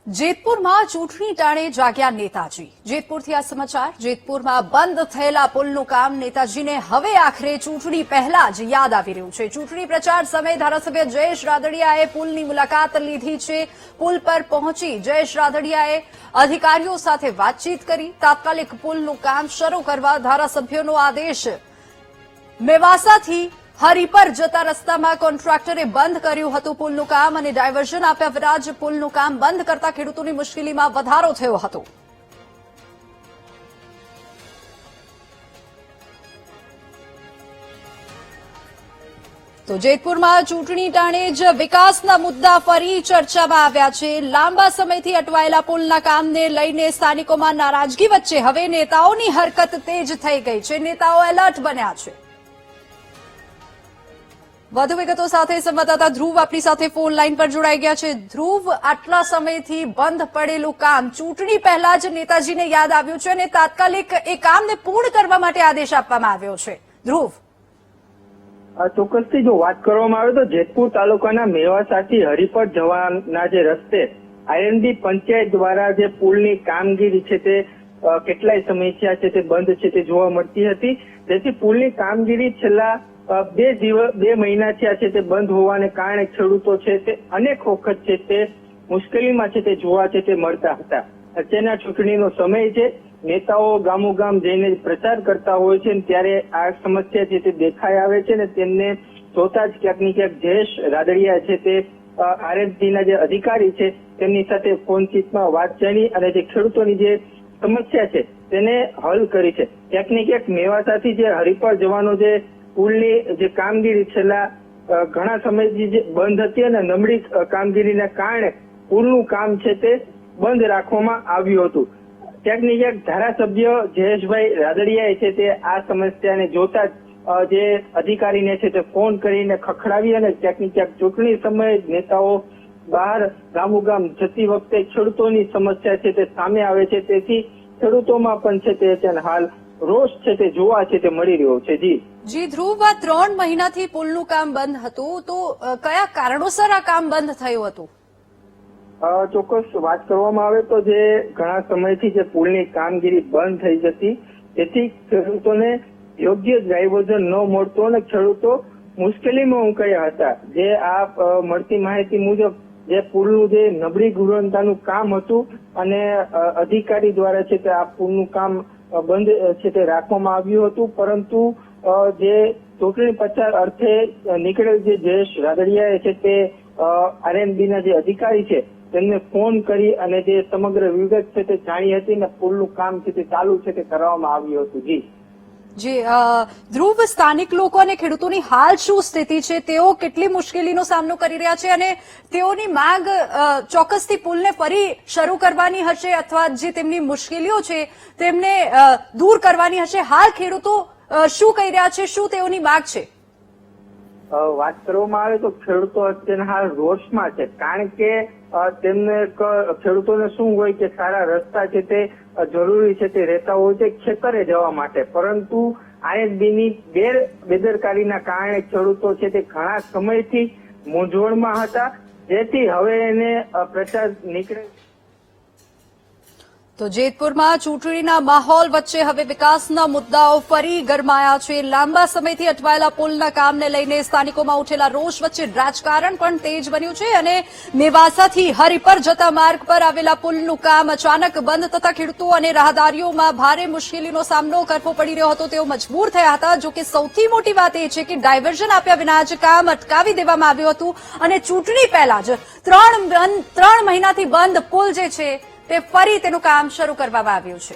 જેતપુરમાં ચૂંટણી ટાણે જાગ્યા નેતાજી। જેતપુરથી આ સમાચાર। જેતપુરમાં બંધ થયેલા પુલનું કામ નેતાજીને હવે આખરે ચૂંટણી પહેલા જ યાદ આવી રહ્યું છે। ચૂંટણી પ્રચાર સમયે ધારાસભ્ય જયેશ રાદડિયાએ પુલની મુલાકાત લીધી છે। પુલ પર પહોંચી જયેશ રાદડિયાએ અધિકારીઓ સાથે વાતચીત કરી। તાત્કાલિક પુલનું કામ શરૂ કરવા ધારાસભ્યોનો આદેશ। મેવાસાથી હરિપર જતા રસ્તામાં કોન્ટ્રાક્ટરે બંધ કર્યું હતું પુલનું કામ અને ડાયવર્ઝન આપ્યા વિના જ પુલનું કામ બંધ કરતા ખેડૂતોની મુશ્કેલીમાં વધારો થયો હતો। તો જેતપુરમાં ચૂંટણી ટાણે જ વિકાસના મુદ્દા ફરી ચર્ચામાં આવ્યા છે। લાંબા સમયથી અટવાયેલા પુલના કામને લઈને સ્થાનિકોમાં નારાજગી વચ્ચે હવે નેતાઓની હરકત તેજ થઈ ગઈ છે। નેતાઓ એલર્ટ બન્યા છે। વધુ વિગતો સાથે સંવાદદાતા ધ્રુવ આપણી સાથે ફોન લાઈન પર જોડાઈ ગયા છે। ધ્રુવ, આટલા સમયથી બંધ પડેલું કામ ચૂંટણી પહેલા જ નેતાજીને યાદ આવ્યું છે અને તાત્કાલિક એ કામને પૂર્ણ કરવા માટે આદેશ આપવામાં આવ્યો છે। ધ્રુવ, ચોક્કસથી જો વાત કરવામાં આવે તો જેતપુર તાલુકાના મેવાસાથી હરિપર જવાના જે રસ્તે આઈએનડી પંચાયત દ્વારા જે પુલની કામગીરી છે તે કેટલાય સમયથી છે તે બંધ છે તે જોવા મળતી હતી। જેથી પુલની કામગીરી છેલ્લા બે મહિના થયા છે તે બંધ હોવાને કારણે ખેડૂતો છે તે અનેક વખત છે તે મુશ્કેલીમાં છે તે જોવા છે તે મળતા હતા। અત્યારના ચૂંટણીનો સમય છે, નેતાઓ ગામો ગામ જઈને પ્રચાર કરતા હોય છે ત્યારે આ સમસ્યા છે તે દેખાઈ આવે છે ને તેમને જોતા જ ક્યાંક ને ક્યાંક જયેશ રાદડિયા છે તે આરએસડીના જે અધિકારી છે તેમની સાથે ફોનચીતમાં વાત જાણી અને જે ખેડૂતોની જે સમસ્યા છે તેને હલ કરી છે। ક્યાંક ને ક્યાંક મેવાસાથી જે હરિપર જવાનો જે પુલની જે કામગીરી છેલ્લા ઘણા સમયથી જે બંધ હતી અને નબળી કામગીરીના કારણે પુલનું કામ છે તે બંધ રાખવામાં આવ્યું હતું। ક્યાંક ને ક્યાંક ધારાસભ્ય જયેશભાઈ રાદડિયાએ છે તે આ સમસ્યાને જોતા જ જે અધિકારીને છે તે ફોન કરીને ખખડાવી અને ક્યાંક ને ક્યાંક ચૂંટણી સમયે નેતાઓ બહાર ગામોગામ જતી વખતે ખેડૂતોની સમસ્યા છે તે સામે આવે છે। તેથી ખેડૂતોમાં પણ છે તે હાલ રોષ છે તે જોવા છે તે મળી રહ્યો છે। જી ધ્રુવ, આ 3 મહિનાથી પુલનું કામ બંધ હતું તો કયા કારણોસર આ કામ બંધ થયું હતું? ચોક્કસ વાત કરવામાં આવે તો જે ઘણા સમયથી જે પુલની કામગીરી બંધ થઈ જતી તેથી ખેડૂતોને યોગ્ય ડાયવર્ઝન ન મળતું અને ખેડૂતો મુશ્કેલીમાં મુકાયા હતા। જે આ મળતી માહિતી મુજબ જે પુલનું જે નબળી ગુણવત્તાનું કામ હતું અને અધિકારી દ્વારા છે તે આ પુલનું કામ બંધ છે તે રાખવામાં આવ્યું હતું, પરંતુ જે ચૂંટણી પ્રચાર અર્થે નીકળેલ જે જયેશ રાદડિયાએ છે તે આરએનબીના જે અધિકારી છે તેમને ફોન કરી અને જે સમગ્ર વિગત છે તે જાણી હતી અને પુલનું કામ છે તે ચાલુ છે તે કરવામાં આવ્યું હતું। જી ધ્રુવ, સ્થાનિક લોકો અને ખેડૂતોની હાલ શું સ્થિતિ છે? તેઓ કેટલી મુશ્કેલીનો સામનો કરી રહ્યા છે અને તેઓની માંગ ચોક્કસથી પુલને ફરી શરૂ કરવાની હશે અથવા જે તેમની મુશ્કેલીઓ છે તેમને દૂર કરવાની હશે। હાલ ખેડૂતો શું કહી રહ્યા છે? શું તેઓની માંગ છે? વાત કરવામાં આવે તો ખેડૂતો અત્યારે હાલ રોષમાં છે, કારણ કે તેમને ખેડૂતોને શું હોય કે સારા રસ્તા છે તે જરૂરી છે તે રહેતા હોય છે ખેતરે જવા માટે, પરંતુ આરએસડીની બેદરકારીના કારણે ખેડૂતો છે તે ઘણા સમયથી મૂંઝવણમાં હતા, જેથી હવે એને પ્રચાર નીકળે। તો જેતપુરમાં ચૂંટણીના માહોલ વચ્ચે હવે વિકાસના મુદ્દાઓ ફરી ગરમાયા છે। લાંબા સમયથી અટવાયેલા પુલના કામને લઈને સ્થાનિકોમાં ઉઠેલા રોષ વચ્ચે રાજકારણ પણ તેજ બન્યું છે અને મેવાસાથી હરિપર જતા માર્ગ પર આવેલા પુલનું કામ અચાનક બંધ થતા ખેડૂતો અને રાહદારીઓમાં ભારે મુશ્કેલીનો સામનો કરવો પડી રહ્યો હતો। તેઓ મજબૂર થયા હતા। જો કે સૌથી મોટી વાત એ છે કે ડાયવર્ઝન આપ્યા વિના જ કામ અટકાવી દેવામાં આવ્યું હતું અને ચૂંટણી પહેલા જ 3 મહિનાથી બંધ પુલ જે છે તે ફરી તેનું કામ શરૂ કરવામાં આવ્યું છે।